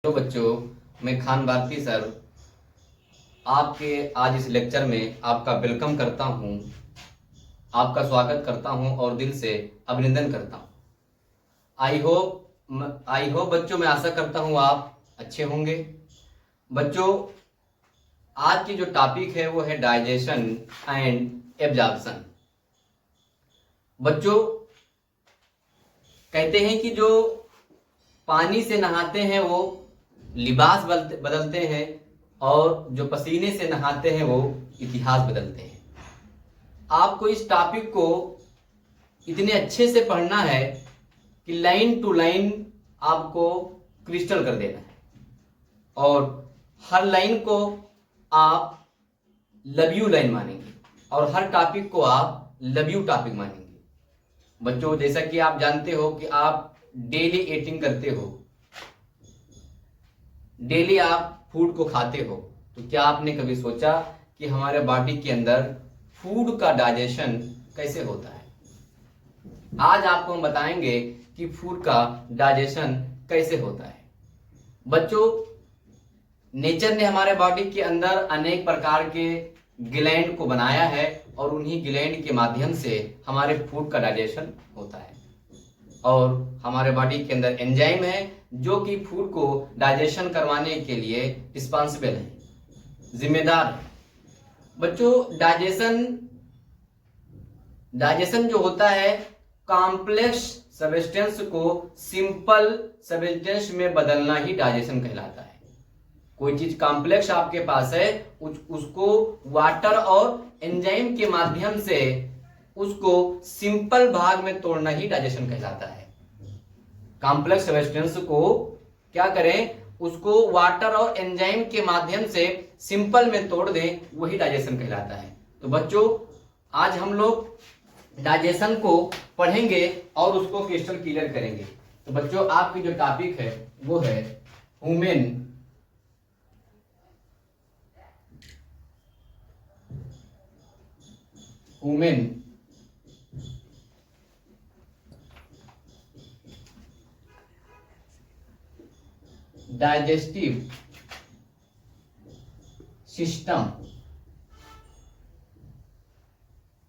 तो बच्चों, मैं खान भारती सर आपके आज इस लेक्चर में आपका वेलकम करता हूं, आपका स्वागत करता हूं और दिल से अभिनंदन करता हूं। आई होप बच्चों, मैं आशा करता हूं आप अच्छे होंगे। बच्चों, आज की जो टॉपिक है वो है डाइजेशन एंड एब्जॉर्प्शन। बच्चों, कहते हैं कि जो पानी से नहाते हैं वो लिबास बदलते हैं और जो पसीने से नहाते हैं वो इतिहास बदलते हैं। आपको इस टॉपिक को इतने अच्छे से पढ़ना है कि लाइन टू लाइन आपको क्रिस्टल कर देना है और हर लाइन को आप लव यू लाइन मानेंगे और हर टॉपिक को आप लव यू टॉपिक मानेंगे। बच्चों, जैसा कि आप जानते हो कि आप डेली ईटिंग करते हो, डेली आप फूड को खाते हो, तो क्या आपने कभी सोचा कि हमारे बॉडी के अंदर फूड का डाइजेशन कैसे होता है? आज आपको हम बताएंगे कि फूड का डाइजेशन कैसे होता है। बच्चों, नेचर ने हमारे बॉडी के अंदर अनेक प्रकार के ग्लैंड को बनाया है और उन्हीं ग्लैंड के माध्यम से हमारे फूड का डाइजेशन होता है और हमारे बॉडी के अंदर एंजाइम है जो कि फूड को डाइजेशन करवाने के लिए रिस्पॉन्सिबल है, जिम्मेदार है। बच्चों, डाइजेशन जो होता है कॉम्प्लेक्स सब्सटेंस को सिंपल सब्सटेंस में बदलना ही डाइजेशन कहलाता है। कोई चीज कॉम्प्लेक्स आपके पास है, उसको वाटर और एंजाइम के माध्यम से उसको सिंपल भाग में तोड़ना ही डाइजेशन कहलाता है। कॉम्प्लेक्स सब्सटेंस को क्या करें, उसको वाटर और एंजाइम के माध्यम से सिंपल में तोड़ दें, वही डाइजेशन कहलाता है। तो बच्चों, आज हम लोग डाइजेशन को पढ़ेंगे और उसको क्रिस्टल क्लियर करेंगे। तो बच्चों, आपकी जो टॉपिक है वो है human digestive system.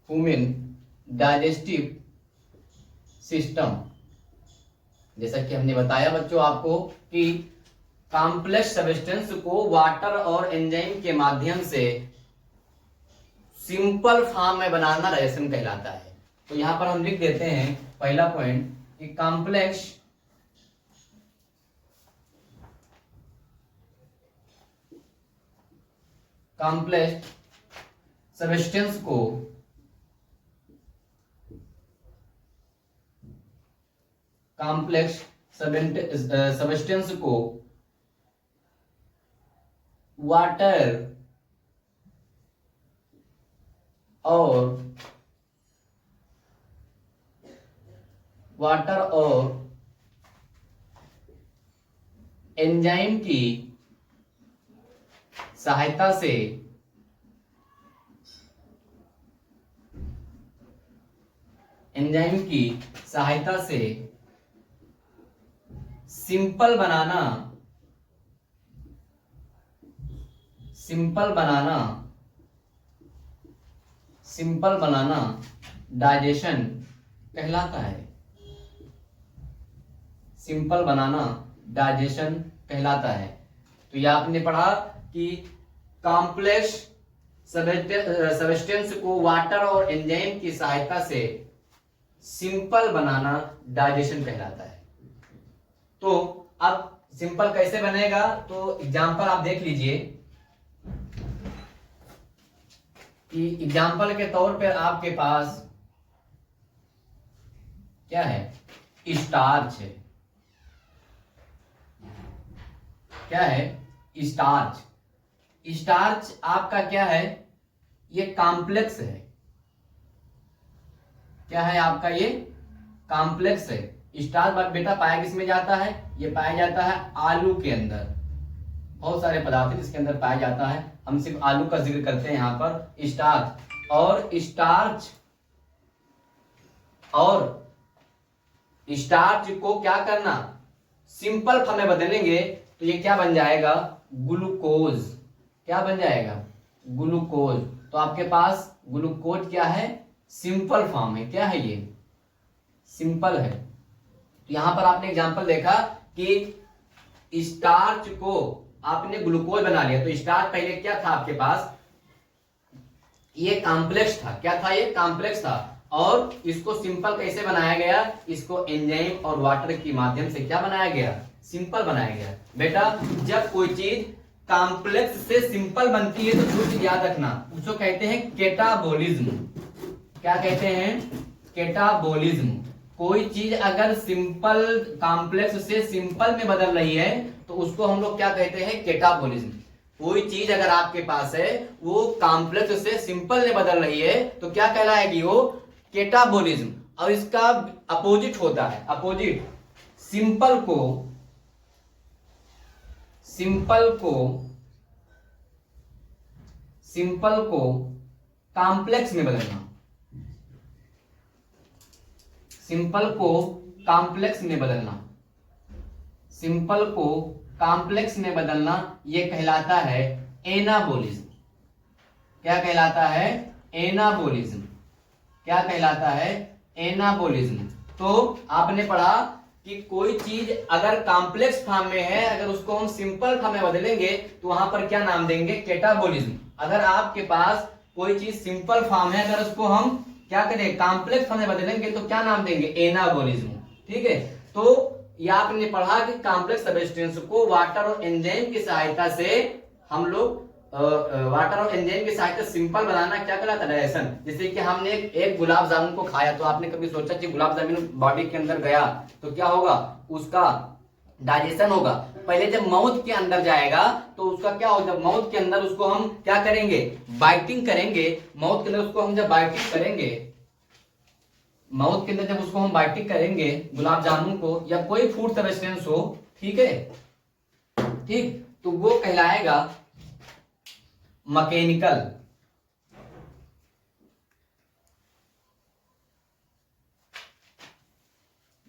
Human digestive system, जैसा कि हमने बताया बच्चों आपको कि कॉम्प्लेक्स सब्सटेंस को वाटर और एंजाइम के माध्यम से सिंपल फॉर्म में बनाना डाइजेशन कहलाता है। तो यहां पर हम लिख देते हैं पहला पॉइंट कि कॉम्प्लेक्स सब्सटेंस को वाटर और एंजाइम की सहायता से सिंपल बनाना डाइजेशन कहलाता है। सिंपल बनाना डाइजेशन कहलाता है। तो ये आपने पढ़ा कि कॉम्प्लेक्स सब्सटेंस को वाटर और एंजाइम की सहायता से सिंपल बनाना डाइजेशन कहलाता है। तो अब सिंपल कैसे बनेगा, तो एग्जांपल आप देख लीजिए कि एग्जांपल के तौर पर आपके पास क्या है, स्टार्च है। क्या है? स्टार्च। स्टार्च आपका क्या है, ये कॉम्प्लेक्स है। क्या है आपका, ये कॉम्प्लेक्स है। स्टार्च बेटा पाया किसमें जाता है, ये पाया जाता है आलू के अंदर। बहुत सारे पदार्थ हैं जिसके अंदर पाया जाता है, हम सिर्फ आलू का जिक्र करते हैं यहाँ पर। स्टार्च और स्टार्च को क्या करना, सिंपल फॉर्म में बदलेंगे तो ये क्या बन जाएगा, ग्लूकोज। क्या बन जाएगा, ग्लूकोज। तो आपके पास ग्लूकोज क्या है, सिंपल फॉर्म है। क्या है ये, सिंपल है। तो यहां पर आपने एग्जांपल देखा कि स्टार्च को आपने ग्लूकोज बना लिया, तो स्टार्च पहले क्या था आपके पास, ये कॉम्प्लेक्स था। क्या था, ये कॉम्प्लेक्स था। और इसको सिंपल कैसे बनाया गया, इसको एंजाइम और वाटर के माध्यम से क्या बनाया गया, सिंपल बनाया गया। बेटा जब कोई चीज कॉम्प्लेक्स से सिंपल बनती है तो जो चीज याद रखना, उसको कहते हैं कैटाबोलिज्म। क्या कहते हैं, कैटाबोलिज्म। कोई चीज अगर सिंपल कॉम्प्लेक्स से सिंपल में बदल रही है तो उसको हम लोग क्या कहते हैं, कैटाबोलिज्म। कोई चीज अगर आपके पास है वो कॉम्प्लेक्स से सिंपल में बदल रही है तो क्या कहलाएगी, वो कैटाबोलिज्म। और इसका अपोजिट होता है, अपोजिट। सिंपल को कॉम्प्लेक्स में बदलना, सिंपल को कॉम्प्लेक्स में बदलना, सिंपल को कॉम्प्लेक्स में बदलना, ये कहलाता है एनाबोलिज्म। क्या कहलाता है, एनाबोलिज्म। क्या कहलाता है, एनाबोलिज्म। तो आपने पढ़ा कि कोई चीज अगर कॉम्प्लेक्स फॉर्म में है, अगर उसको हम सिंपल फॉर्म में बदलेंगे तो वहां पर क्या नाम देंगे, कैटाबोलिज्म। अगर आपके पास कोई चीज सिंपल फॉर्म है, अगर उसको हम क्या करें, कॉम्प्लेक्स फॉर्म में बदलेंगे तो क्या नाम देंगे, एनाबोलिज्म। ठीक है। तो ये आपने पढ़ा कि कॉम्प्लेक्स सब्सटेंस को वाटर और एंजाइम की सहायता से हम लोग वाटर और एंजाइम की सहायता से सिंपल बनाना क्या कहलाता है, डाइजेशन। जैसे कि हमने एक गुलाब जामुन को खाया, तो आपने कभी सोचा कि गुलाब जामुन बॉडी के अंदर गया तो क्या होगा, उसका डाइजेशन होगा। पहले जब माउथ के अंदर जाएगा तो उसका क्या होगा, जब माउथ के अंदर उसको हम क्या करेंगे, बाइटिंग करेंगे। माउथ के अंदर उसको हम जब बाइटिंग करेंगे, माउथ के अंदर जब उसको हम बाइटिंग करेंगे गुलाब जामुन को या कोई फूड सब्सटेंस हो, ठीक है, ठीक, तो वो कहलाएगा mechanical,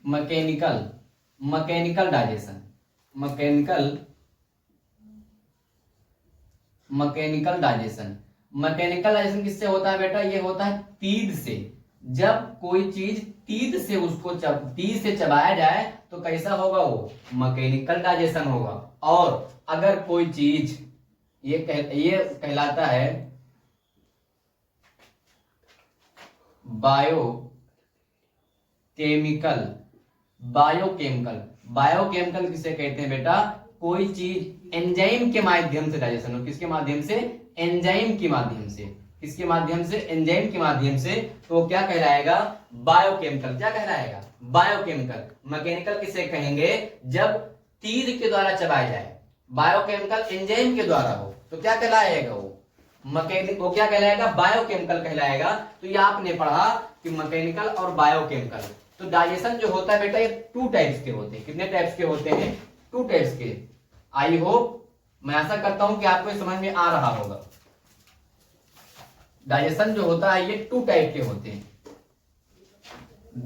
mechanical mechanical digestion, mechanical mechanical digestion. Mechanical digestion किससे होता है बेटा, ये होता है तीत से। जब कोई चीज तीत से उसको तीत से चबाया जाए तो कैसा होगा, वो मैकेनिकल डाइजेशन होगा। और अगर कोई चीज ये कहलाता है बायोकेमिकल। बायोकेमिकल, बायोकेमिकल किसे कहते हैं बेटा, कोई चीज एंजाइम के माध्यम से डाइजेशन हो। किसके माध्यम से, एंजाइम के माध्यम से। किसके माध्यम से, एंजाइम के माध्यम से। तो क्या कहलाएगा, बायोकेमिकल। क्या कहलाएगा, बायोकेमिकल। मैकेनिकल किसे कहेंगे, जब तीर के द्वारा चबाया जाए। बायोकेमिकल एंजाइम के द्वारा हो तो क्या कहलाएगा, वो मैकेनिकल। वो क्या कहलाएगा, बायोकेमिकल कहलाएगा। तो ये आपने पढ़ा कि मैकेनिकल और बायोकेमिकल। तो डाइजेशन जो होता है बेटा, ये 2 टाइप्स के होते हैं। कितने टाइप्स के होते हैं, 2 टाइप्स के। आई होप, मैं आशा करता हूं कि आपको समझ में आ रहा होगा। डाइजेशन जो होता है ये 2 टाइप के होते हैं,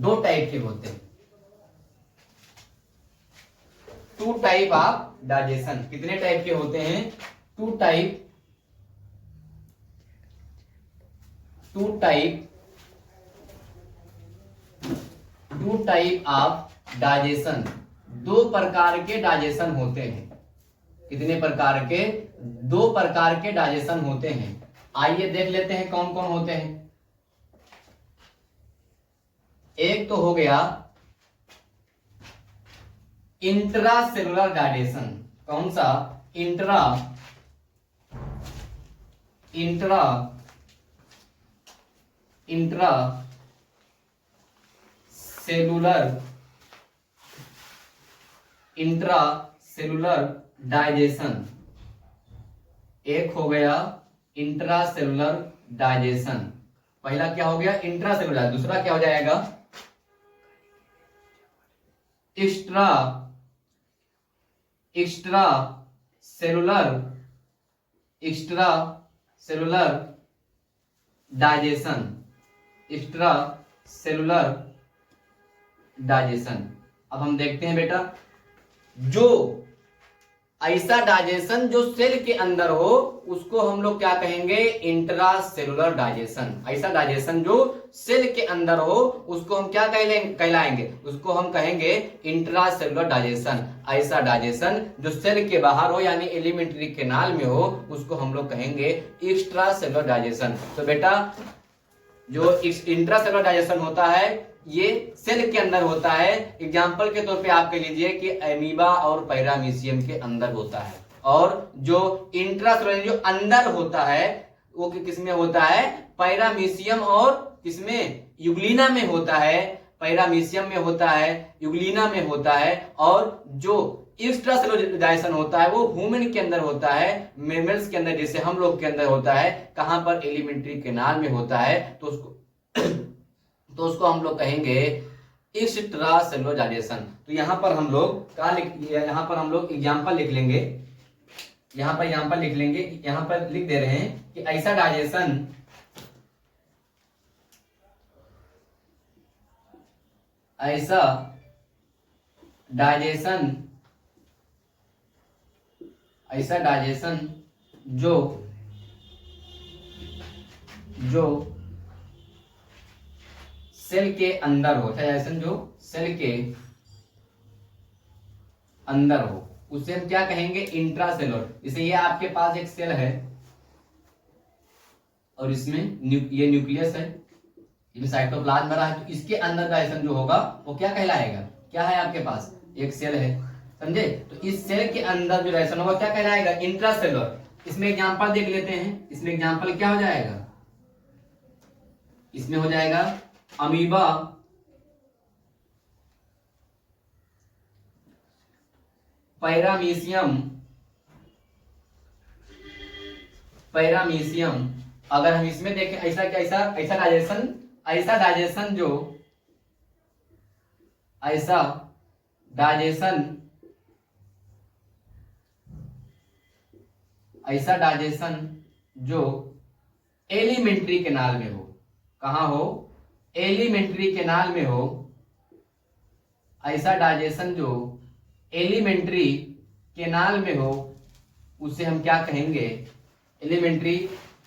2 टाइप के होते हैं। 2 टाइप ऑफ डाइजेशन। कितने टाइप के होते हैं, 2 टाइप ऑफ डाइजेशन। 2 प्रकार के डाइजेशन होते हैं। कितने प्रकार के, 2 प्रकार के डाइजेशन होते हैं। आइए देख लेते हैं कौन कौन होते हैं। एक तो हो गया इंट्रासेलुलर डाइजेशन। कौन सा, इंट्रासेलुलर डाइजेशन। एक हो गया इंट्रासेलुलर डाइजेशन। पहला क्या हो गया, इंट्रासेलुलर। दूसरा क्या हो जाएगा, extra cellular digestion. Extra cellular digestion. अब हम देखते हैं बेटा, जो ऐसा डाइजेशन जो सेल के अंदर हो उसको हम लोग क्या कहेंगे, इंट्रा सेलुलर डाइजेशन। ऐसा डाइजेशन जो सेल के अंदर हो उसको हम क्या कहलाएंगे, उसको हम कहेंगे इंट्रा सेलुलर डाइजेशन। ऐसा डाइजेशन जो सेल के बाहर हो यानी एलिमेंट्री कैनाल में हो उसको हम लोग कहेंगे एक्स्ट्रा सेलुलर डाइजेशन। तो बेटा जो इंट्रा सेलुलर डाइजेशन होता है ये सेल के अंदर होता है। एग्जाम्पल के तौर पे आप कह लीजिए कि एमीबा और पैरामीशियम के अंदर होता है। और जो इंट्रासेलुलर जो अंदर होता है वो किसमें होता है, पैरामीशियम और किसमें, यूग्लिना में होता है। पैरामीशियम में होता है, यूग्लिना में होता है। और जो एक्स्ट्रासेलुलर डाइजेशन होता है वो ह्यूमन के अंदर होता है, मेमल्स के अंदर जैसे हम लोग के अंदर होता है। कहां पर, एलिमेंट्री कैनाल में होता है। तो उसको हम लोग कहेंगे एक्स्ट्रा सेलुलर डाइजेशन। तो यहां पर हम लोग यहां पर हम लोग एग्जांपल लिख लेंगे, यहां पर एग्जांपल लिख लेंगे। यहां पर लिख दे रहे हैं कि ऐसा डाइजेशन जो सेल के अंदर हो, डाइजेशन जो सेल के अंदर हो उसे हम क्या कहेंगे, इंट्रासेलुलर। जैसे ये आपके पास एक सेल है और इसमें ये न्यूक्लियस है, इसमें साइटोप्लाज्म भरा है। तो इसके अंदर डाइजेशन जो होगा वो क्या कहलाएगा, क्या है आपके पास एक सेल है, समझे। तो इस सेल के अंदर जो डाइजेशन होगा क्या कहलाएगा, इंट्रासेलुलर। इसमें एग्जांपल देख लेते हैं। इसमें एग्जांपल क्या हो जाएगा, इसमें हो जाएगा अमीबा, पैरामीशियम। अगर हम इसमें देखें ऐसा डाइजेशन जो एलिमेंट्री कैनाल में हो, कहां हो, एलिमेंट्री कैनाल में हो। ऐसा डाइजेशन जो एलिमेंट्री कैनाल में हो उसे हम क्या कहेंगे, एलिमेंट्री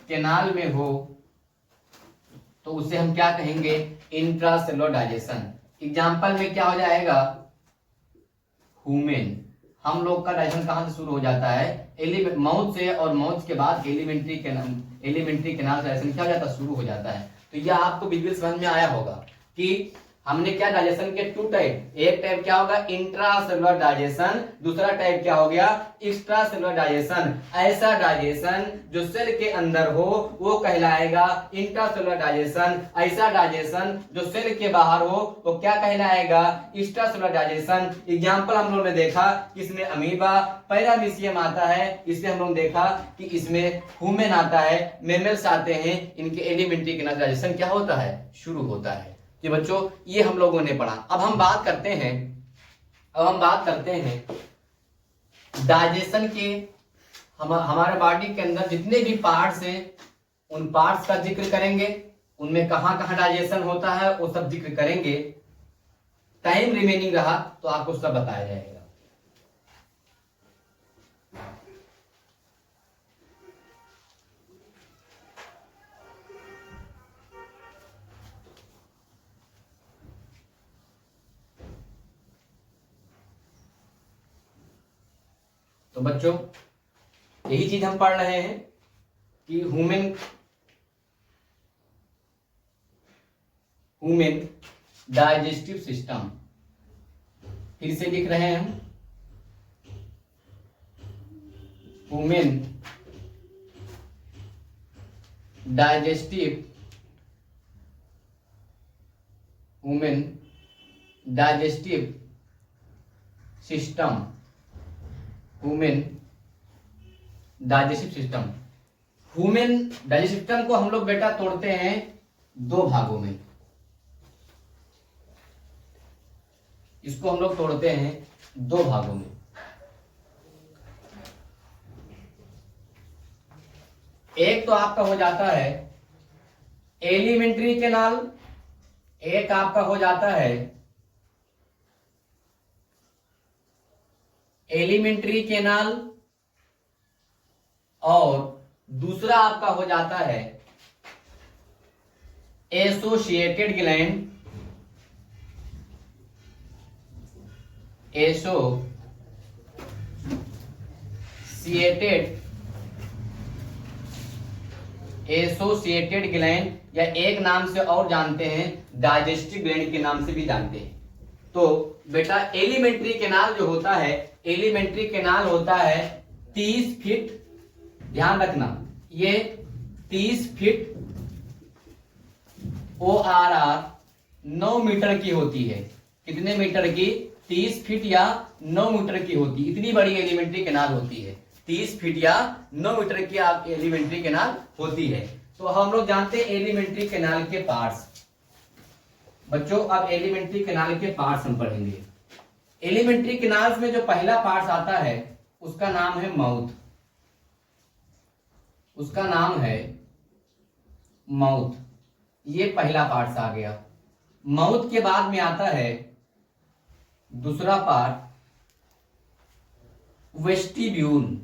कैनाल में हो तो उसे हम क्या कहेंगे, इंट्रासेलुलर डाइजेशन। एग्जाम्पल में क्या हो जाएगा, ह्यूमन। हम लोग का डाइजेशन कहां से शुरू हो जाता है, माउथ से, और माउथ के बाद एलिमेंट्री कैनाल से डाइजेशन क्या हो जाता है, शुरू हो जाता है। तो यह आपको बिल्कुल समझ में आया होगा कि हमने क्या, डाइजेशन के टू टाइप, एक टाइप क्या होगा इंट्रासेलुलर डाइजेशन, दूसरा टाइप क्या हो गया एक्स्ट्रासेलुलर डाइजेशन। ऐसा डाइजेशन जो सेल के अंदर हो वो कहलाएगा इंट्रासेलुलर डाइजेशन। ऐसा डाइजेशन जो सेल के बाहर हो वो क्या कहलाएगा, एक्स्ट्रासेलुलर डाइजेशन। एग्जांपल हम लोगों ने देखा कि इसमें अमीबा, पैरामीशियम आता है। इसमें हम लोग देखा कि इसमें ह्यूमन आता है, मेमल्स आते हैं। इनके एलिमेंट्री कैनाल डाइजेशन क्या होता है, शुरू होता है। कि बच्चों ये हम लोगों ने पढ़ा। अब हम बात करते हैं डाइजेशन के। हमारे बॉडी के अंदर जितने भी पार्ट्स हैं उन पार्ट्स का जिक्र करेंगे, उनमें कहां कहां डाइजेशन होता है वो सब जिक्र करेंगे। टाइम रिमेनिंग रहा तो आपको सब बताया जाएगा। तो बच्चों यही चीज हम पढ़ रहे हैं कि ह्यूमन डाइजेस्टिव सिस्टम। फिर से लिख रहे हैं हम, human digestive system, human digestive system. Human digestive system को हम लोग बेटा तोड़ते हैं दो भागों में। इसको हम लोग तोड़ते हैं दो भागों में। एक तो आपका हो जाता है एलिमेंट्री कैनाल, एक आपका हो जाता है एलिमेंट्री कैनाल, और दूसरा आपका हो जाता है एसोसिएटेड ग्लैंड, एसोसिएटेड ग्लैंड, या एक नाम से और जानते हैं डाइजेस्टिव ग्लैंड के नाम से भी जानते हैं। तो बेटा एलिमेंट्री कैनाल जो होता है, एलिमेंट्री कैनाल होता है 30 फीट, ध्यान रखना ये 30 फीट ORR 9 मीटर की होती है। कितने मीटर की? 30 फीट या 9 मीटर की होती है। इतनी बड़ी एलिमेंट्री कैनाल होती है, 30 फीट या 9 मीटर की आप एलिमेंट्री कैनाल होती है। तो हम लोग जानते हैं एलिमेंट्री कैनाल के पार्ट्स। बच्चों अब एलिमेंट्री कैनाल के पार्ट्स हम पढ़ेंगे। एलिमेंट्री कैनाल्स में जो पहला पार्ट आता है उसका नाम है माउथ, उसका नाम है माउथ। ये पहला पार्ट आ गया। माउथ के बाद में आता है दूसरा पार्ट वेस्टिब्यूल,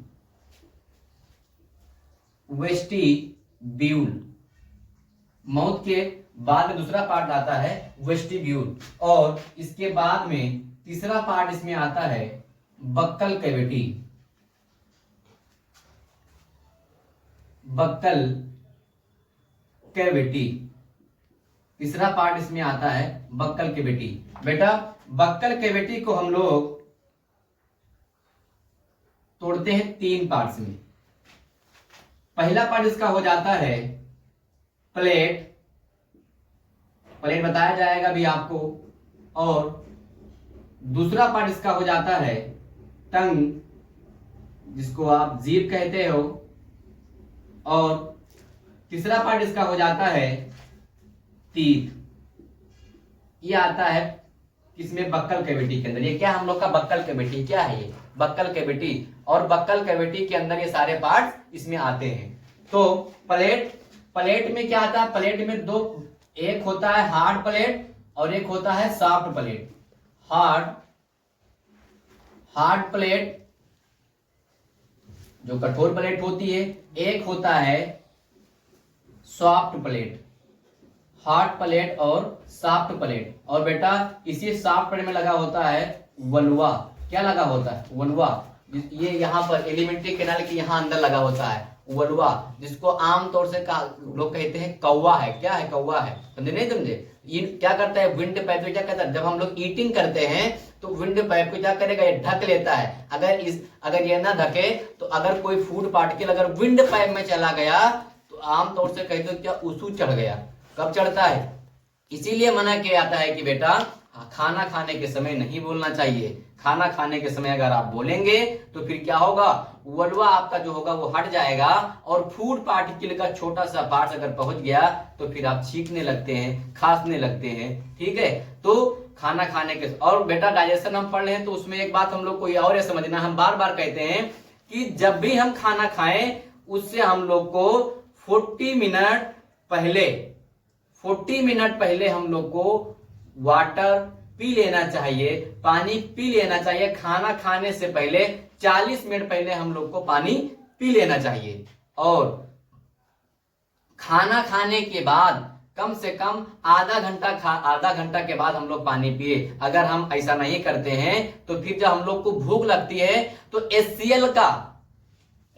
वेस्टिब्यूल। माउथ के बाद में दूसरा पार्ट आता है वेस्टिब्यूल, और इसके बाद में तीसरा पार्ट इसमें आता है बक्कल कैविटी, बक्कल कैविटी। तीसरा पार्ट इसमें आता है बक्कल कैविटी। बेटा बक्कल कैविटी को हम लोग तोड़ते हैं 3 पार्ट्स में। पहला पार्ट इसका हो जाता है प्लेट, प्लेट बताया जाएगा भी आपको, और दूसरा पार्ट इसका हो जाता है टंग, जिसको आप जीभ कहते हो, और तीसरा पार्ट इसका हो जाता है टीथ। ये आता है किसमें? बक्कल कैविटी के अंदर। ये क्या हम लोग का बक्कल कैविटी क्या है? ये बक्कल कैविटी, और बक्कल कैविटी के अंदर ये सारे पार्ट्स इसमें आते हैं। तो प्लेट में क्या आता है? प्लेट में दो, एक होता है हार्ड प्लेट और एक होता है सॉफ्ट प्लेट। हार्ड प्लेट जो कठोर प्लेट होती है, एक होता है सॉफ्ट प्लेट, हार्ड प्लेट और सॉफ्ट प्लेट। और बेटा इसी सॉफ्ट प्लेट में लगा होता है वल्वा। क्या लगा होता है? वल्वा। ये यहाँ पर एलिमेंट्री कैनाल के यहाँ अंदर लगा होता है वल्वा, जिसको आमतौर से लोग कहते हैं कौवा है। क्या है? कौवा है। समझे नहीं समझे? ये क्या करता है? विंड पाइप में क्या करता है? जब हम लोग ईटिंग करते हैं तो विंड पाइप को क्या करेगा? ये ढक लेता है। अगर ये ना ढके तो अगर कोई फूड पार्टिकल अगर विंड पाइप में चला गया तो आमतौर से कहते हैं क्या उसू चढ़ गया। कब चढ़ता है? इसीलिए मना किया जाता है कि बेटा खाना खाने के समय नहीं बोलना चाहिए। खाना खाने के समय अगर आप बोलेंगे तो फिर क्या होगा? वल्वा आपका जो होगा वो हट जाएगा, और फूड पार्टिकल का छोटा सा पार्ट अगर पहुंच गया तो फिर आप छींकने लगते हैं, खांसने लगते हैं। ठीक है, तो खाना खाने के, और बेटा डाइजेशन हम पढ़ रहे हैं तो उसमें एक बात हम लोग को और ये समझना, हम बार बार कहते हैं कि जब भी हम खाना खाएं उससे हम लोग को 40 मिनट पहले हम लोग को वाटर पी लेना चाहिए, पानी पी लेना चाहिए। खाना खाने से पहले 40 मिनट पहले हम लोग को पानी पी लेना चाहिए, और खाना खाने के बाद कम से कम आधा घंटा के बाद हम लोग पानी पिए। अगर हम ऐसा नहीं करते हैं तो फिर जब हम लोग को भूख लगती है तो HCl का,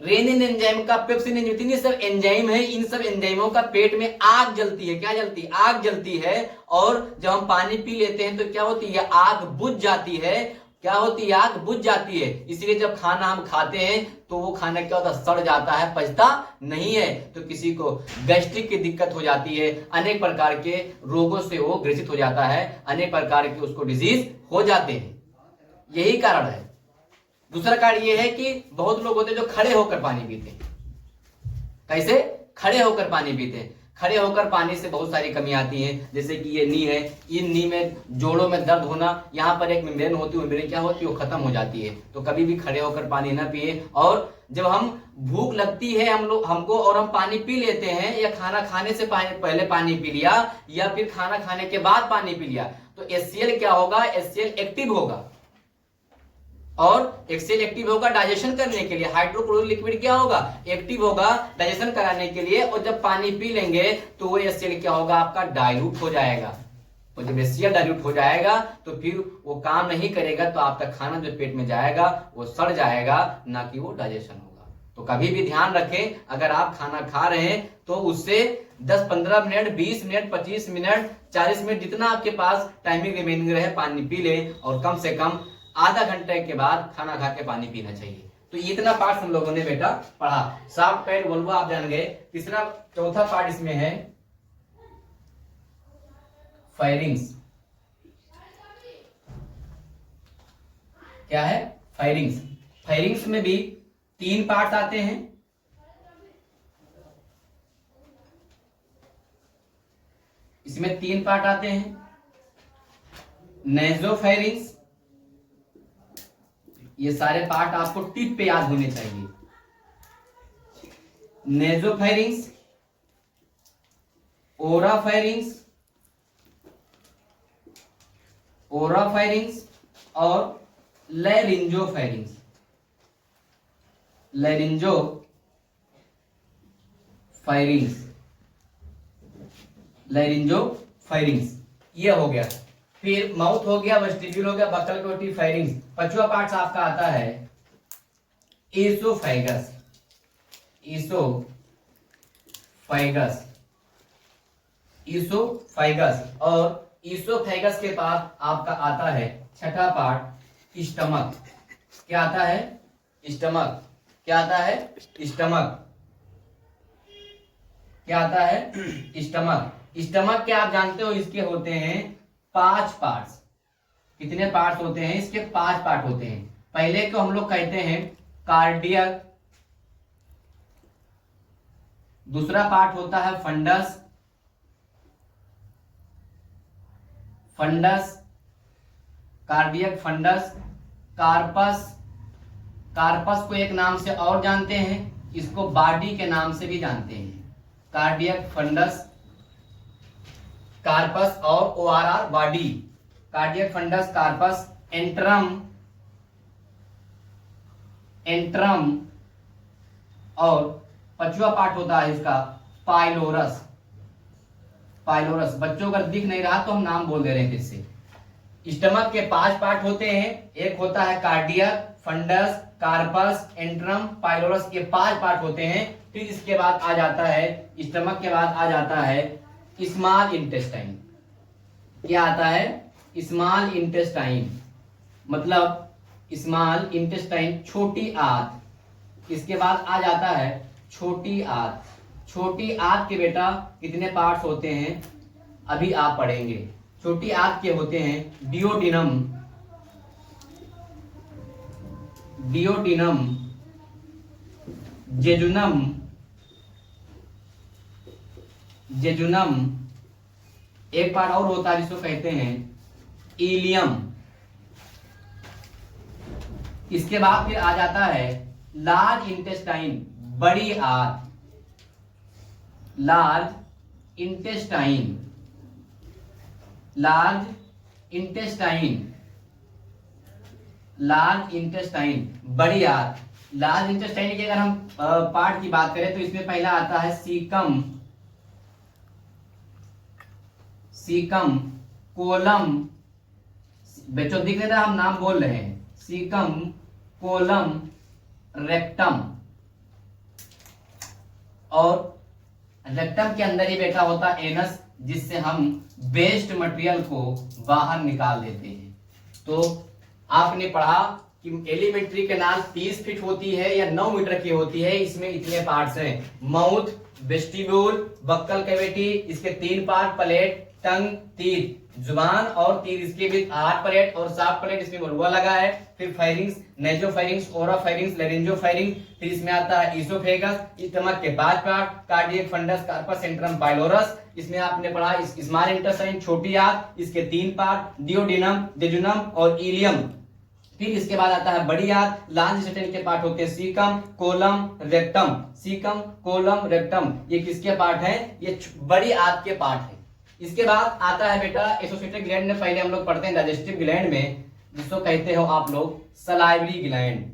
रेनिन एंजाइम का, पेप्सिन एंजाइम, इतनी सब एंजाइम है, इन सब एंजाइमों का पेट में आग जलती है। क्या जलती है? आग जलती है। और जब हम पानी पी लेते हैं तो क्या होती है? आग बुझ जाती है। क्या होती है? आग बुझ जाती है। इसलिए जब खाना हम खाते हैं तो वो खाना क्या होता है? सड़ जाता है, पचता नहीं है। तो किसी को गैस्ट्रिक की दिक्कत हो जाती है, अनेक प्रकार के रोगों से वो ग्रसित हो जाता है, अनेक प्रकार के उसको डिजीज हो जाते हैं। यही कारण है। दूसरा कारण ये है कि बहुत लोग होते हैं जो खड़े होकर पानी पीते हैं। कैसे? खड़े होकर पानी पीते हैं। खड़े होकर पानी से बहुत सारी कमी आती है, जैसे कि ये नी है, इन नी में जोड़ों में दर्द होना, यहाँ पर एक मेम्ब्रेन होती है, मेम्ब्रेन क्या होती है? वो खत्म हो जाती है। तो कभी भी खड़े होकर पानी ना पिए। और जब हम भूख लगती है हमको और हम पानी पी लेते हैं, या खाना खाने से पहले पानी पी लिया या फिर खाना खाने के बाद पानी पी लिया, तो HCl क्या होगा? HCl एक्टिव होगा। और एक्सेल एक्टिव होगा डाइजेशन करने के लिए, हाइड्रोक्लोरिक लिक्विड क्या होगा, एक्टिव होगा डाइजेशन कराने के लिए, और जब पानी पी लेंगे तो वो HCl क्या होगा आपका डाइल्यूट हो जाएगा, और जब HCl डाइल्यूट हो जाएगा तो फिर वो काम नहीं करेगा, तो आपका खाना जो पेट में जाएगा वो सड़ जाएगा, ना कि वो डाइजेशन होगा। तो कभी भी ध्यान रखें, अगर आप खाना खा रहे हैं तो उससे 10-15 मिनट, 20 मिनट, 25 मिनट, 40 मिनट, जितना आपके पास टाइमिंग रिमेनिंग रहे पानी पी ले, और कम से कम आधा घंटे के बाद खाना खा के पानी पीना चाहिए। तो इतना पार्ट हम लोगों ने बेटा पढ़ा। साफ पैड वोल्वा आप जान गए। तीसरा चौथा पार्ट इसमें है फायरिंग्स। क्या है, फायरिंग्स। फायरिंग्स में भी 3 पार्ट आते हैं। इसमें 3 पार्ट आते हैं। नेजोफायरिंग्स, ये सारे पार्ट आपको टिप पे याद होने चाहिए। नेजोफायरिंग्स, ओराफायरिंग्स, ओराफायरिंग्स और लैरिंजोफायरिंग्स। लैरिंजोफायरिंग्स, लैरिंजोफायरिंग्स ये हो गया। फिर माउथ हो गया, वेस्टिब्यूल हो गया, बक्कल कैविटी, फायरिंग्स। पांचवा पार्ट आपका आता है ईसोफाइगस। ईसोफाइगस, ईसोफाइगस। और ईसोफाइगस के बाद आपका आता है छठा पार्ट स्टमक। क्या आता है, स्टमक। क्या आता है, स्टमक। क्या आता है, स्टमक। स्टमक के आप जानते हो इसके होते हैं 5 पार्ट्स। कितने पार्ट्स होते हैं इसके, 5 पार्ट होते हैं। पहले को हम लोग कहते हैं कार्डियक, दूसरा पार्ट होता है fundus, cardiac fundus. Corpus, corpus को एक नाम से और जानते हैं, इसको बॉडी के नाम से भी जानते हैं। कार्डियक फंडस, कार्पस और ORR body. Cardiac fundus, corpus. Antrum और 5वां पार्ट होता है इसका पाइलोरस। बच्चों का दिख नहीं रहा तो हम नाम बोल दे रहे हैं फिर से। स्टमक के 5 पार्ट होते हैं। एक होता है cardiac, fundus, corpus, antrum, pylorus. ये 5 पार्ट होते हैं। फिर इसके बाद आ जाता है, स्टमक के बाद आ जाता है स्मॉल इंटेस्टाइन। क्या आता है, स्मॉल इंटेस्टाइन, मतलब स्मॉल इंटेस्टाइन, छोटी आंत। इसके बाद आ जाता है छोटी आंत। छोटी आंत के बेटा कितने पार्ट्स होते हैं अभी आप पढ़ेंगे। छोटी आंत के होते हैं डियोडिनम, जेजुनम। एक पार्ट और होता है जिसको कहते हैं इलियम। इसके बाद फिर आ जाता है लार्ज इंटेस्टाइन, बड़ी आंत। लार्ज इंटेस्टाइन, बड़ी आंत। लार्ज इंटेस्टाइन की अगर हम पार्ट की बात करें तो इसमें पहला आता है सीकम, कोलम। बच्चों दिख रहा है हम नाम बोल रहे हैं, सीकम, कोलम, रेक्टम। और रेक्टम के अंदर ही बैठा होता एनस, जिससे हम वेस्ट मटेरियल को बाहर निकाल देते हैं। तो आपने पढ़ा कि एलिमेंट्री कैनाल 30 फीट होती है या 9 मीटर की होती है। इसमें इतने पार्ट्स हैं, माउथ, वेस्टिब्यूल, बक्कल कैविटी, इसके 3 पार्ट, प्लेट, टंग, तीर, जुबान और तीर, इसके भी 8 प्लेट और 7 प्लेट इसमें मुर्गा लगा है। फिर फायरिंग्स, नेजोफायरिंग्स, ओराफायरिंग्स, लैरिंजोफायरिंग्स। फिर इसमें आता है ईसोफेगस, स्टमक के 5 part, cardiac, fundus, corpus, antrum, pylorus. इसमें आपने पढ़ा स्मॉल इंटेस्टाइन, छोटी आंत, इसके 3 पार्ट, डियोडिनम, जेजुनम और इलियम। फिर इसके बाद आता है बड़ी आंत। लार्ज इंटेस्टाइन के पार्ट होते हैं caecum, colon, rectum. Caecum, colon, rectum ये किसके पार्ट हैं, ये बड़ी आंत के पार्ट है। इसके बाद आता है बेटा एसोसिएटेड ग्लैंड में, पहले हम लोग पढ़ते हैं डाइजेस्टिव ग्लैंड में। जिसको कहते हो आप लोग सलाइवरी ग्लैंड।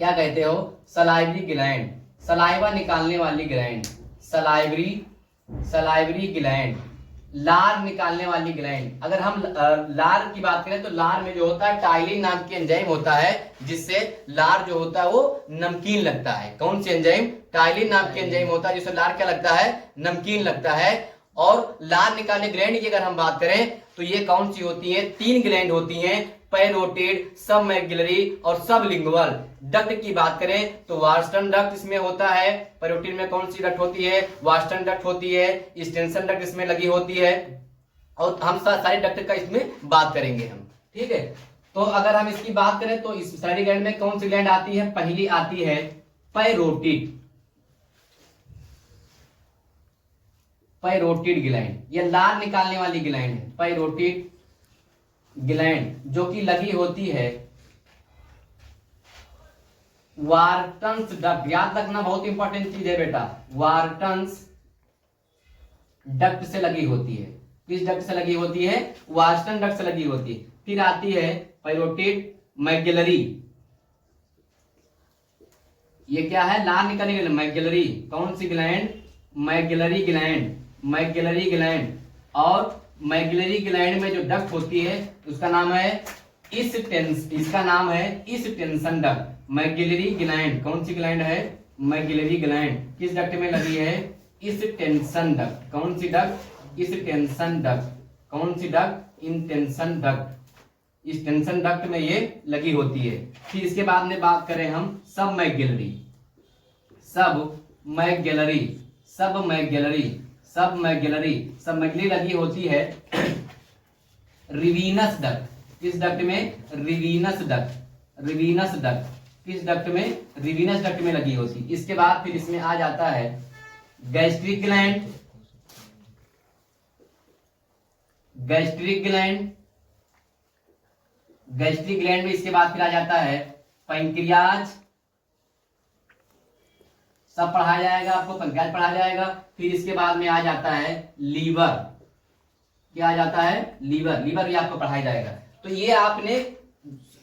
क्या कहते हो? सलाइवरी ग्लैंड, सलाइवा निकालने वाली ग्लैंड, सलाइवरी ग्लैंड, लार निकालने वाली ग्लैंड। अगर हम लार की बात करें तो लार में जो होता है टाइलिन नाम की एंजाइम होता है, जिससे लार जो होता है वो नमकीन लगता है। कौन सी एंजाइम? टाइलिन नाम की एंजाइम होता है, जिससे लार क्या लगता है? नमकीन लगता है। और लार निकालने ग्लैंड की अगर हम बात करें तो ये कौन सी होती है? 3 ग्लैंड होती हैं, पैरोटिड, सब मैग्युलरी और सब लिंगुअल। डक्ट की बात करें तो वार्स्टन डक्ट इसमें होता है। पैरोटिड में कौन सी डक्ट होती है? वार्स्टन डक्ट होती है। एक्सटेंशन डक्ट इसमें लगी होती है। और हम सारे डक्ट का इसमें बात करेंगे हम, ठीक है। तो अगर हम इसकी बात करें तो इस सारी ग्लैंड में कौन सी ग्लैंड आती है? पहली आती है पैरोटिड, पैरोटिड ग्लैंड, ये लार निकालने वाली ग्लैंड है। पैरोटिड ग्लैंड जो कि लगी होती है वार्टन्स डक्ट। याद रखना, बहुत इंपॉर्टेंट चीज है बेटा, वार्टन्स डक्ट से लगी होती है। किस डक्ट से लगी होती है? वार्टन डक्ट से लगी होती है। फिर आती है पैरोटिड मैग्युलरी, ये क्या है? लार निकालने के लिए मैग्युलरी। कौन सी gland? Maxillary gland, maxillary gland. और मैग्युलरी ग्लैंड में जो डक्ट होती है उसका नाम है इसका नाम है टेंशन डक्ट। मैग्युलरी ग्लैंड कौन सी ग्लैंड है? मैग्युलरी ग्लैंड किस डक्ट में लगी है? Tension duct. कौन सी डक्ट? Tension duct. कौन सी डक्ट? Intention duct. इस टेंशन डक्ट में ये लगी होती है। फिर इसके बाद में बात करें हम सब मैग्युलरी, सब मैग्युलरी, सब मैग्युलरी, सब मैग्युलरी, सब मैग्युलरी लगी होती है रिवीनस डक्ट। किस डक्ट में? रिवीनस डक्ट। रिवीनस डक्ट किस डक्ट में? रिवीनस डक्ट में लगी होती। इसके बाद फिर इसमें आ जाता है gastric gland, gastric gland, gastric gland में इसके बाद फिर आ जाता है पैंक्रियाज, सब पढ़ाया जाएगा आपको, पैंक्रियाज पढ़ाया जाएगा। फिर इसके बाद में आ जाता है लीवर। क्या आ जाता है? लीवर। लीवर भी आपको पढ़ाया जाएगा। तो ये आपने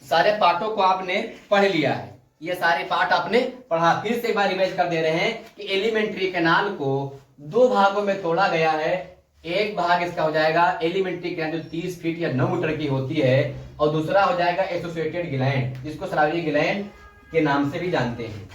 सारे पार्टों को आपने पढ़ लिया है, ये सारे पार्ट आपने पढ़ा। फिर से एक बार रिवाइज कर दे रहे हैं कि एलिमेंट्री कैनाल को 2 भागों में तोड़ा गया है। एक भाग इसका हो जाएगा एलिमेंट्री कैनाल जो 30 फीट या 9 मीटर की होती है, और दूसरा हो जाएगा एसोसिएटेड ग्लैंड, जिसको सलाइवरी ग्लैंड के नाम से भी जानते हैं।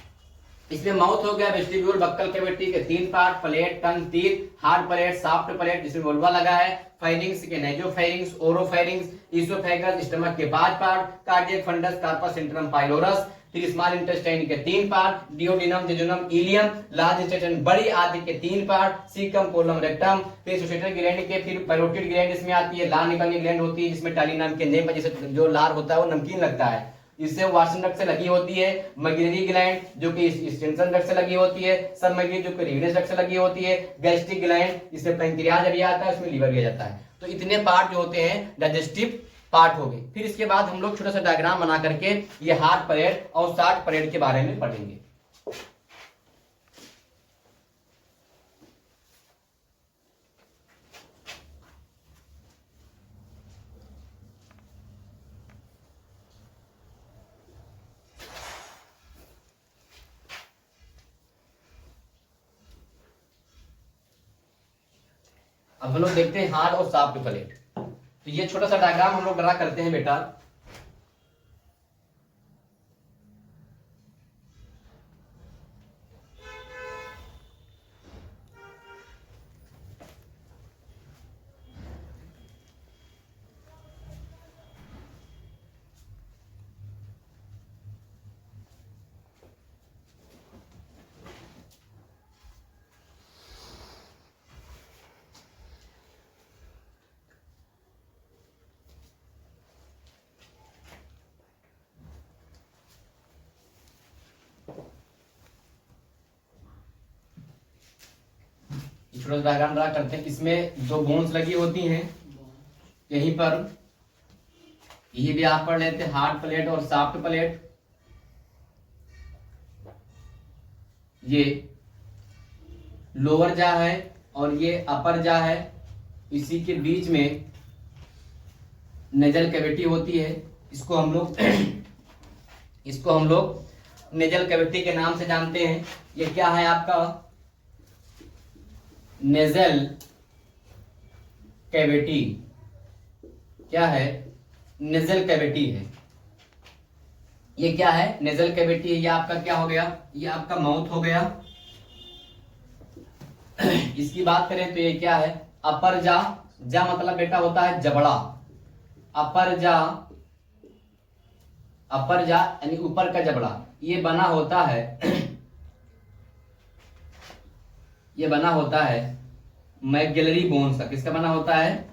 इसमें माउथ हो गया, वेस्टिब्यूल, बक्कल कैविटी के 3 part, palate, tongue, teeth, hard palate, soft palate जिसमें वल्वा लगा है, फाइरिंग्स के नेजोफाइरिंग्स, ओरोफाइरिंग्स, इसोफेगस, स्टमक के 5 part, cardiac fundus, corpus antrum pylorus, फिर स्मॉल इंटेस्टाइन के 3 part, duodenum, jejunum, ileum, large intestine बड़ी आदि के 3 पार्ट, सीकम, कोलम, रेक्टम, फिर एसोसिएटेड ग्लैंड के फिर पैरोटिड ग्लैंड इसमें आती है, लार निकलने ग्लैंड होती है जिसमें टाइलिन नाम के एंजाइम पर जैसे जो लार होता है वो नमकीन लगता है, इससे वार्सन डक्ट से लगी होती है। मैग्युलरी ग्लैंड जो कि एक्सटेंशन डक्ट से लगी होती है, सब मैग्युलरी जो कि रिवीनस डक्ट से लगी होती है, गैस्ट्रिक ग्लैंड इसमें पैंक्रियाज भी आता है, उसमें लीवर भी आ जाता है। तो इतने पार्ट जो होते हैं डाइजेस्टिव पार्ट हो गए। फिर इसके बाद हम लोग छोटा सा डायग्राम बना करके ये हार्ट परेड और शॉर्ट परेड के बारे में पढ़ेंगे। अब हम लोग देखते हैं हार्ड और सॉफ्ट प्लेट। तो ये छोटा सा डायग्राम हम लोग ड्रा करते हैं बेटा। छोटा सा डायग्राम ड्रा करते हैं। इसमें 2 बोन्स लगी होती हैं यहीं पर, ये भी आप पढ़ लेते हैं, हार्ड प्लेट और सॉफ्ट प्लेट। ये लोअर जा है और ये अपर जा है, इसी के बीच में नेजल कैविटी होती है, इसको हम लोग नेजल कैविटी के नाम से जानते हैं। ये क्या है आपका नेजल कैविटी, क्या है नेजल कैविटी है। ये क्या है नेजल कैविटी, ये आपका क्या हो गया, ये आपका माउथ हो गया। इसकी बात करें तो ये क्या है अपर जा, जा मतलब बेटा होता है जबड़ा, अपर जा, अपर जा यानी ऊपर का जबड़ा। ये बना होता है ये बना होता है मैगेलरी बोन्स का। किसका बना होता है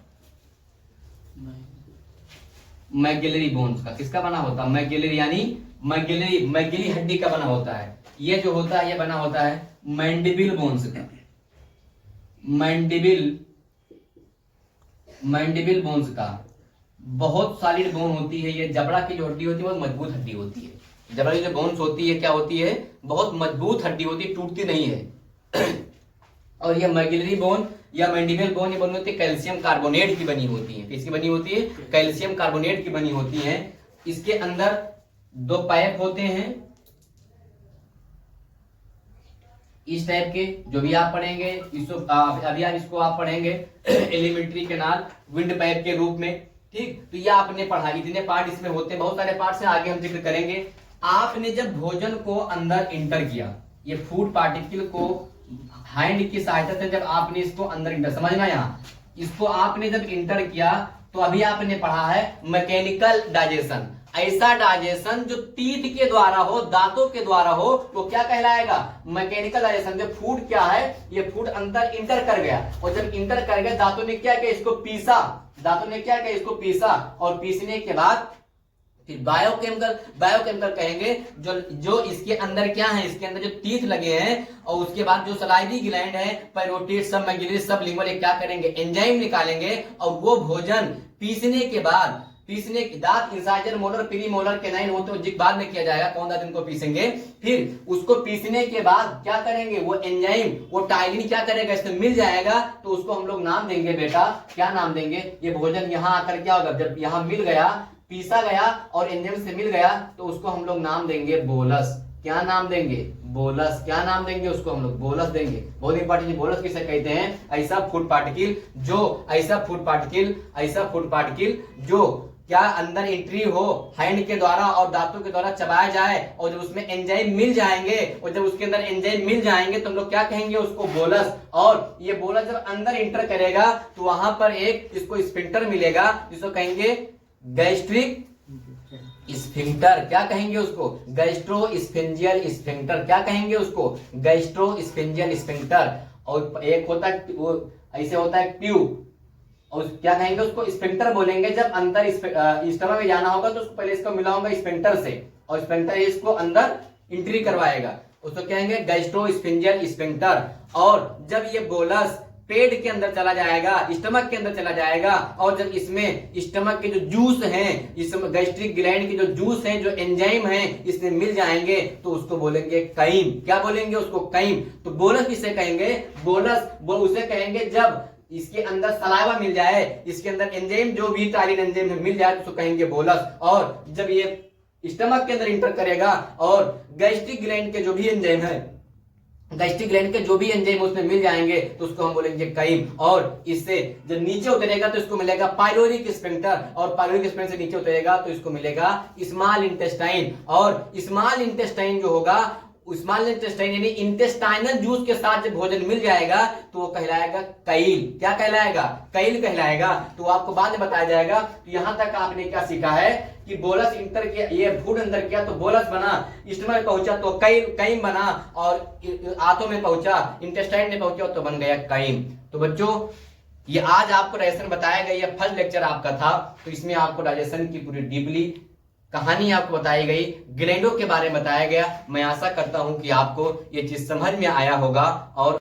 मैगेलरी बोन्स का। किसका बना होता है मैगेलरी यानी मैगेली हड्डी का बना होता है। ये जो होता है ये बना होता है मैंडिबिल बोन्स का, मैंडिबिल बोन्स का। बहुत सॉलिड बोन होती है ये। जबड़ा की जो हड्डी होती है बहुत मजबूत हड्डी होती है। जबड़ा की जो बोन्स होती है क्या होती है बहुत मजबूत हड्डी होती है, टूटती नहीं है। और ये मैगेलरी बोन या मैंडिबल बोन ये बनी होती है कैल्शियम कार्बोनेट की बनी होती है। किसकी बनी होती है कैल्शियम कार्बोनेट की बनी होती है। इसके अंदर दो पाइप होते हैं इस टाइप के, जो भी आप पढ़ेंगे इसको अभी आप इसको आप पढ़ेंगे एलिमेंट्री कैनाल विंड पाइप के रूप में। ठीक, तो ये आपने पढ़ा। इतने पार्ट इसमें होते हैं, बहुत सारे पार्ट से आगे हम जिक्र करेंगे। आपने जब भोजन को अंदर इंटर किया, ये फूड पार्टिकल को हैंड की सहायता से जब आपने इसको अंदर इंटर, समझना यहाँ, इसको आपने जब इंटर किया तो अभी आपने पढ़ा है मैकेनिकल डाइजेशन। ऐसा डाइजेशन जो टीथ के द्वारा हो, दांतों के द्वारा हो, वो क्या कहलाएगा मैकेनिकल डाइजेशन। जो फूड क्या है ये फूड अंदर इंटर कर गया, और जब इंटर कर गया दांतों ने क्या किया इसको पीसा, दांतों ने क्या किया इसको पीसा, और पीसने के बाद फिर बायोकेमिकल कहेंगे। जो इसके अंदर क्या है, इसके अंदर जो टीथ लगे हैं, और उसके बाद जो सलाइवी ग्लैंड है, पैरोटिड, सब मैगेलरी, सब लिंगुअल, क्या करेंगे एंजाइम निकालेंगे, और वो भोजन पीसने के बाद, पीसने के दांत incisor molar pre molar canine होते हैं, बाद में किया जाएगा, कौन दांत इनको पीसेंगे। फिर उसको पीसने के बाद क्या करेंगे वो एंजाइम, वो टाइलिन क्या करेगा इसमें मिल जाएगा, तो उसको हम लोग नाम देंगे बेटा, क्या नाम देंगे। ये भोजन यहाँ आकर क्या होगा, जब यहाँ मिल गया, पीसा गया और एंजाइम से मिल गया, तो उसको हम लोग नाम देंगे बोलस। क्या नाम देंगे बोलस। क्या नाम देंगे उसको हम लोग बोलस देंगे। बहुत इंपॉर्टेंट, बोलस किसे कहते हैं, ऐसा फूड पार्टिकल जो क्या अंदर एंट्री हो हैंड के द्वारा और दांतों के द्वारा चबाया जाए, और जब उसमें एंजाइम मिल जाएंगे, और जब उसके अंदर एंजाइम मिल जाएंगे तो हम लोग क्या कहेंगे उसको बोलस। और ये बोलस जब अंदर इंटर करेगा तो वहां पर एक इसको स्फिंक्टर मिलेगा, जिसको कहेंगे गैस्ट्रिक स्फिंक्टर। क्या कहेंगे उसको गैस्ट्रोइस्फिंजियल स्फिंक्टर। क्या कहेंगे उसको गैस्ट्रोइस्फिंजियल स्फिंक्टर। और एक होता है वो ऐसे होता है ट्यूब, और क्या कहेंगे उसको स्फिंक्टर बोलेंगे। जब अंदर स्टमक में जाना होगा तो उसको पहले इसको मिला होगा स्फिंक्टर से, और स्फिंक्टर इसको अंदर एंट्री करवाएगा, उसको कहेंगे गैस्ट्रोइस्फिंजियल स्फिंक्टर। और जब ये बोलस पेट के अंदर चला जाएगा, स्टमक के अंदर चला जाएगा, और जब इसमें स्टमक के जो जूस हैं, इसमें गैस्ट्रिक ग्लैंड के जो जूस हैं, जो एंजाइम हैं, इसमें मिल जाएंगे, तो उसको बोलेंगे काइम। क्या बोलेंगे उसको काइम। तो बोलस किसे कहेंगे, बोलस उसे कहेंगे जब इसके अंदर सलाइवा मिल जाए, इसके अंदर एंजाइम जो भी टाइलिन एंजाइम मिल जाए तो उसको कहेंगे बोलस। और जब ये स्टमक के अंदर इंटर करेगा और गैस्ट्रिक ग्लैंड के जो भी एंजाइम है, गैस्ट्रिक ग्लैंड के जो भी एंजाइम उसमें मिल जाएंगे तो उसको हम बोलेंगे काइम। और इससे जब नीचे उतरेगा तो इसको मिलेगा पाइलोरिक स्फिंक्टर, और पाइलोरिक स्फिंक्टर से नीचे उतरेगा तो इसको मिलेगा स्मॉल इंटेस्टाइन। और स्मॉल इंटेस्टाइन जो होगा, स्मॉल इंटेस्टाइन यानी इंटेस्टाइनल जूस के साथ जब भोजन मिल जाएगा तो वो कहलाएगा काइल। क्या कहलाएगा, काइल कहलाएगा। तो आपको बाद में बताया जाएगा। तो यहां तक आपने क्या सीखा है कि बोलस इंटर किया, ये फूड अंदर किया तो बोलस बना, स्टमक में पहुंचा तो काइम बना, और आंतों में पहुंचा, इंटेस्टाइन में पहुंचा तो बन गया काइम। तो बच्चों ये आज आपको डाइजेशन बताया गया, ये फर्स्ट लेक्चर आपका था, तो इसमें आपको डाइजेशन की पूरी डीपली कहानी आपको बताई गई, ग्लैंडों के बारे में बताया गया। मैं आशा करता हूं कि आपको ये चीज समझ में आया होगा। और